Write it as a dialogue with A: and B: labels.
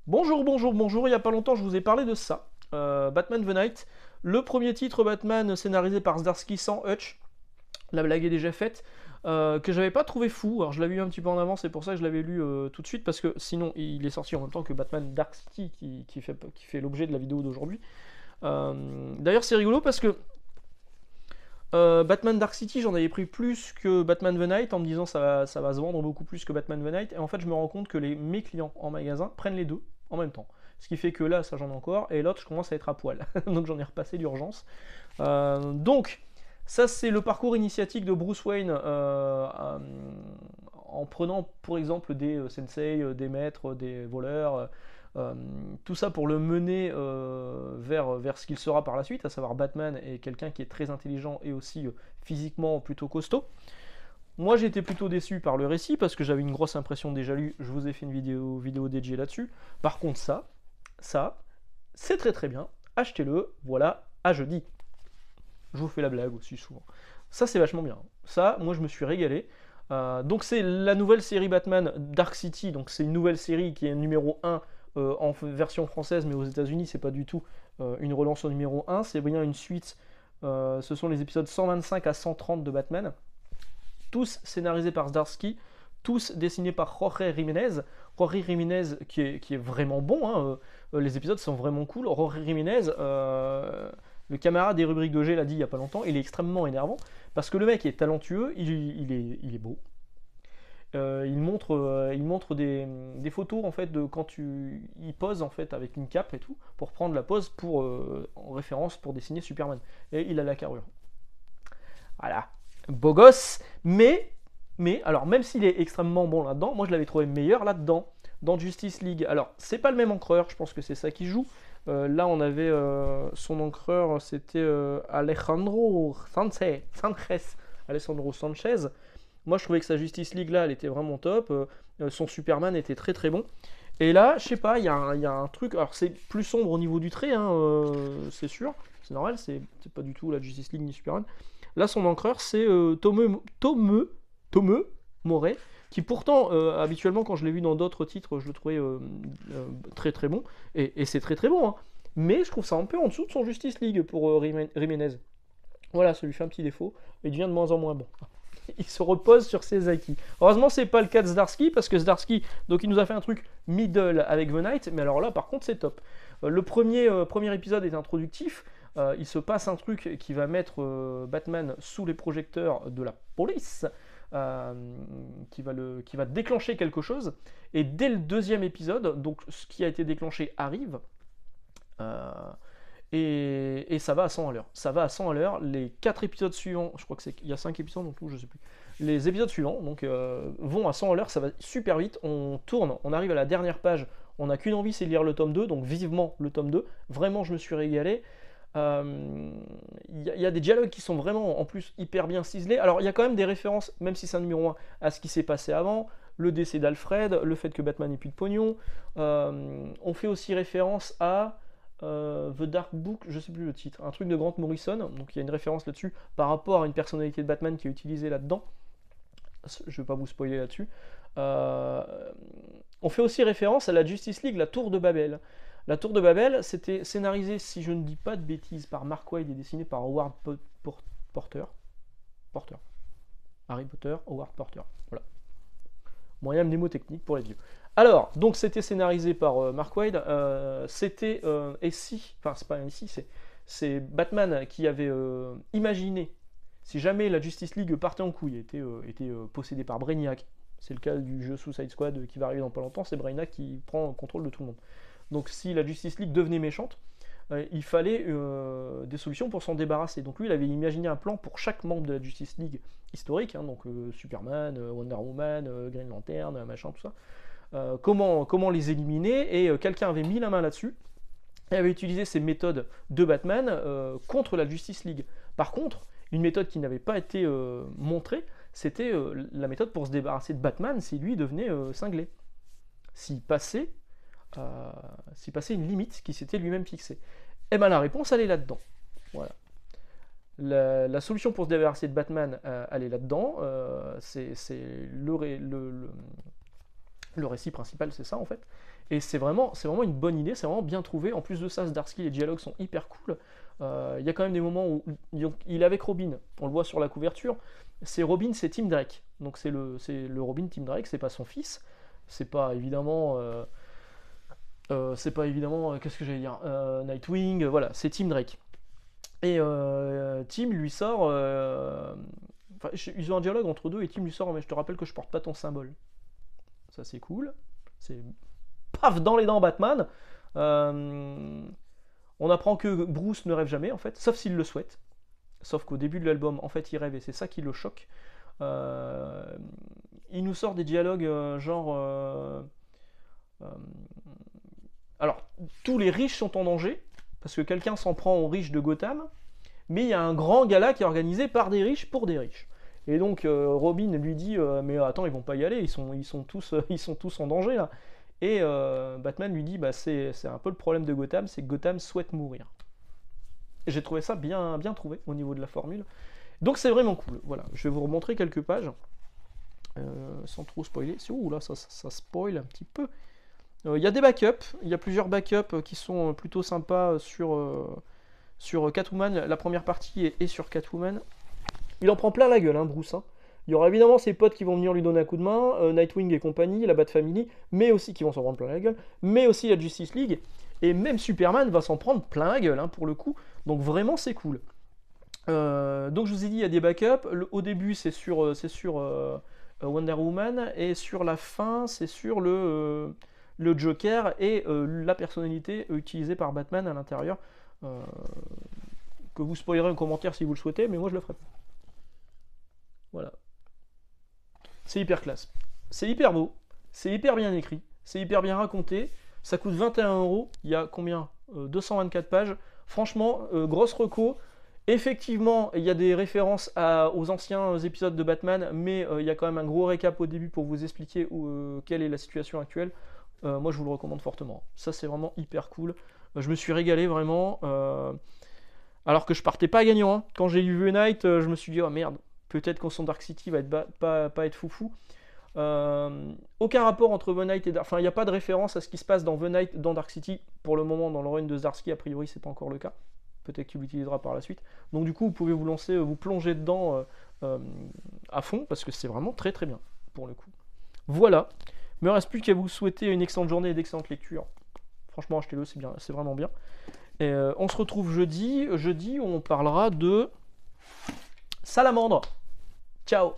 A: Bonjour, bonjour, bonjour, il n'y a pas longtemps je vous ai parlé de ça, Batman The Night, le premier titre Batman scénarisé par Zdarsky sans Hutch, la blague est déjà faite, que j'avais pas trouvé fou, alors je l'avais eu un petit peu en avance, c'est pour ça que je l'avais lu tout de suite, parce que sinon il est sorti en même temps que Batman Dark City qui fait l'objet de la vidéo d'aujourd'hui. D'ailleurs c'est rigolo parce que Batman Dark City, j'en avais pris plus que Batman The Night en me disant ça va se vendre beaucoup plus que Batman The Night. Et en fait, je me rends compte que mes clients en magasin prennent les deux en même temps. Ce qui fait que là, ça j'en ai encore, et l'autre, je commence à être à poil. Donc j'en ai repassé d'urgence. Donc, ça c'est le parcours initiatique de Bruce Wayne en prenant pour exemple des sensei, des maîtres, des voleurs. Euh, Tout ça pour le mener vers ce qu'il sera par la suite, à savoir Batman est quelqu'un qui est très intelligent et aussi physiquement plutôt costaud. Moi j'étais plutôt déçu par le récit parce que j'avais une grosse impression déjà lu, je vous ai fait une vidéo dédiée là-dessus. Par contre ça, c'est très très bien, achetez-le, voilà, à jeudi. Je vous fais la blague aussi souvent. Ça c'est vachement bien, ça moi je me suis régalé. Donc c'est la nouvelle série Batman Dark City, donc c'est une nouvelle série qui est numéro 1 en version française, mais aux États-Unis c'est pas du tout une relance au numéro 1, c'est bien une suite. Ce sont les épisodes 125 à 130 de Batman, tous scénarisés par Zdarsky, tous dessinés par Jorge Jiménez. Jorge Jiménez qui est vraiment bon, hein, les épisodes sont vraiment cool. Jorge Jiménez, le camarade des rubriques de G l'a dit il y a pas longtemps, il est extrêmement énervant parce que le mec est talentueux, il est beau. Il montre des photos en fait de quand il pose en fait avec une cape et tout pour prendre la pose pour en référence pour dessiner Superman. Et il a la carrure. Voilà, beau gosse, mais alors même s'il est extrêmement bon là-dedans, moi je l'avais trouvé meilleur là-dedans, dans Justice League. Alors c'est pas le même encreur, je pense que c'est ça qui joue. Là on avait son encreur, c'était Alejandro Sanchez. Alessandro Sanchez. Moi, je trouvais que sa Justice League là, elle était vraiment top. Son Superman était très très bon. Et là, je sais pas, il y a un truc. Alors, c'est plus sombre au niveau du trait, hein, c'est sûr. C'est normal, c'est pas du tout la Justice League ni Superman. Là, son encreur, c'est Tomeu Moret, qui pourtant, habituellement, quand je l'ai vu dans d'autres titres, je le trouvais très très bon. Et c'est très très bon, hein. Mais je trouve ça un peu en dessous de son Justice League pour Jiménez. Voilà, ça lui fait un petit défaut. Il devient de moins en moins bon. Il se repose sur ses acquis. Heureusement, c'est pas le cas de Zdarsky, parce que Zdarsky, donc il nous a fait un truc middle avec The Night, mais alors là, par contre, c'est top. Le premier épisode est introductif. Il se passe un truc qui va mettre Batman sous les projecteurs de la police, qui va déclencher quelque chose. Et dès le deuxième épisode, donc ce qui a été déclenché arrive. Euh, et ça va à 100 à l'heure. Ça va à 100 à l'heure. Les 4 épisodes suivants, je crois qu'il y a 5 épisodes, donc je sais plus. Les épisodes suivants donc, vont à 100 à l'heure, ça va super vite. On tourne, on arrive à la dernière page. On n'a qu'une envie, c'est de lire le tome 2, donc vivement le tome 2. Vraiment, je me suis régalé. Il y a des dialogues qui sont vraiment en plus hyper bien ciselés. Alors il y a quand même des références, même si c'est un numéro 1, à ce qui s'est passé avant, le décès d'Alfred, le fait que Batman n'ait plus de pognon. On fait aussi référence à The Dark Book, je sais plus le titre, un truc de Grant Morrison, donc il y a une référence là-dessus par rapport à une personnalité de Batman qui est utilisée là-dedans. Je vais pas vous spoiler là-dessus. Euh, on fait aussi référence à la Justice League, la Tour de Babel. La Tour de Babel, c'était scénarisé, si je ne dis pas de bêtises, par Mark Waid et dessiné par Howard Porter. Porter. Harry Potter, Howard Porter. Voilà. Moyen mnémotechnique pour les vieux. Alors, donc c'était scénarisé par Mark Waid. C'était enfin c'est pas ici, c'est Batman qui avait imaginé si jamais la Justice League partait en couille, était possédée par Brainiac. C'est le cas du jeu Suicide Squad qui va arriver dans pas longtemps. C'est Brainiac qui prend contrôle de tout le monde. Donc si la Justice League devenait méchante, il fallait des solutions pour s'en débarrasser. Donc lui, il avait imaginé un plan pour chaque membre de la Justice League historique, hein, donc Superman, Wonder Woman, Green Lantern, machin, tout ça. Comment les éliminer, et quelqu'un avait mis la main là-dessus et avait utilisé ces méthodes de Batman contre la Justice League. Par contre, une méthode qui n'avait pas été montrée, c'était la méthode pour se débarrasser de Batman si lui devenait cinglé. S'il passait une limite qui s'était lui-même fixée. Et bien la réponse, elle est là-dedans. Voilà. La solution pour se débarrasser de Batman, elle est là-dedans. C'est Le récit principal, c'est ça en fait. Et c'est vraiment une bonne idée, c'est vraiment bien trouvé. En plus de ça, Zdarsky, les dialogues sont hyper cool. Il y a quand même des moments où il est avec Robin, on le voit sur la couverture. C'est Robin, c'est Tim Drake. Donc c'est le Robin Tim Drake, c'est pas son fils. C'est pas évidemment. Qu'est-ce que j'allais dire, Nightwing, voilà, c'est Tim Drake. Et Tim lui sort. Enfin, ils ont un dialogue entre deux et Tim lui sort, mais je te rappelle que je porte pas ton symbole. Ça c'est cool. C'est paf dans les dents Batman. On apprend que Bruce ne rêve jamais en fait, sauf s'il le souhaite. Sauf qu'au début de l'album, en fait, il rêve et c'est ça qui le choque. Il nous sort des dialogues alors, tous les riches sont en danger, parce que quelqu'un s'en prend aux riches de Gotham, mais il y a un grand gala qui est organisé par des riches pour des riches. Et donc Robin lui dit mais attends, ils vont pas y aller, ils sont tous en danger là. Et Batman lui dit bah c'est un peu le problème de Gotham, c'est que Gotham souhaite mourir. Et j'ai trouvé ça bien trouvé au niveau de la formule. Donc c'est vraiment cool. Voilà, je vais vous remontrer quelques pages sans trop spoiler. Ouh là, ça spoil un petit peu. Il y a des backups, il y a plusieurs backups qui sont plutôt sympas sur Catwoman. La première partie est sur Catwoman. Il en prend plein la gueule, hein, Bruce. Hein. Il y aura évidemment ses potes qui vont venir lui donner un coup de main, Nightwing et compagnie, la Bat Family, mais aussi qui vont s'en prendre plein la gueule, mais aussi la Justice League, et même Superman va s'en prendre plein la gueule, hein, pour le coup. Donc vraiment, c'est cool. Donc je vous ai dit, il y a des backups. Au début, c'est sur Wonder Woman, et sur la fin, c'est sur le Joker et la personnalité utilisée par Batman à l'intérieur. Que vous spoilerez en commentaire si vous le souhaitez, mais moi je le ferai pas. Voilà. C'est hyper classe. C'est hyper beau. C'est hyper bien écrit. C'est hyper bien raconté. Ça coûte 21€. Il y a combien 224 pages. Franchement, grosse reco. Effectivement, il y a des références aux anciens épisodes de Batman, mais il y a quand même un gros récap au début pour vous expliquer quelle est la situation actuelle. Moi, je vous le recommande fortement. Ça, c'est vraiment hyper cool. Je me suis régalé vraiment. Alors que je partais pas gagnant. Hein. Quand j'ai lu The Night, je me suis dit, oh merde, peut-être qu'en son Dark City va pas être foufou. Aucun rapport entre The Night et Dark... Enfin, il n'y a pas de référence à ce qui se passe dans The Night, dans Dark City. Pour le moment, dans le run de Zdarsky, a priori, c'est pas encore le cas. Peut-être qu'il l'utilisera par la suite. Donc du coup, vous pouvez vous plonger dedans à fond, parce que c'est vraiment très très bien, pour le coup. Voilà. Il ne me reste plus qu'à vous souhaiter une excellente journée et d'excellentes lectures. Franchement, achetez-le, c'est bien, c'est vraiment bien. Et on se retrouve jeudi où on parlera de Salamandre. Ciao.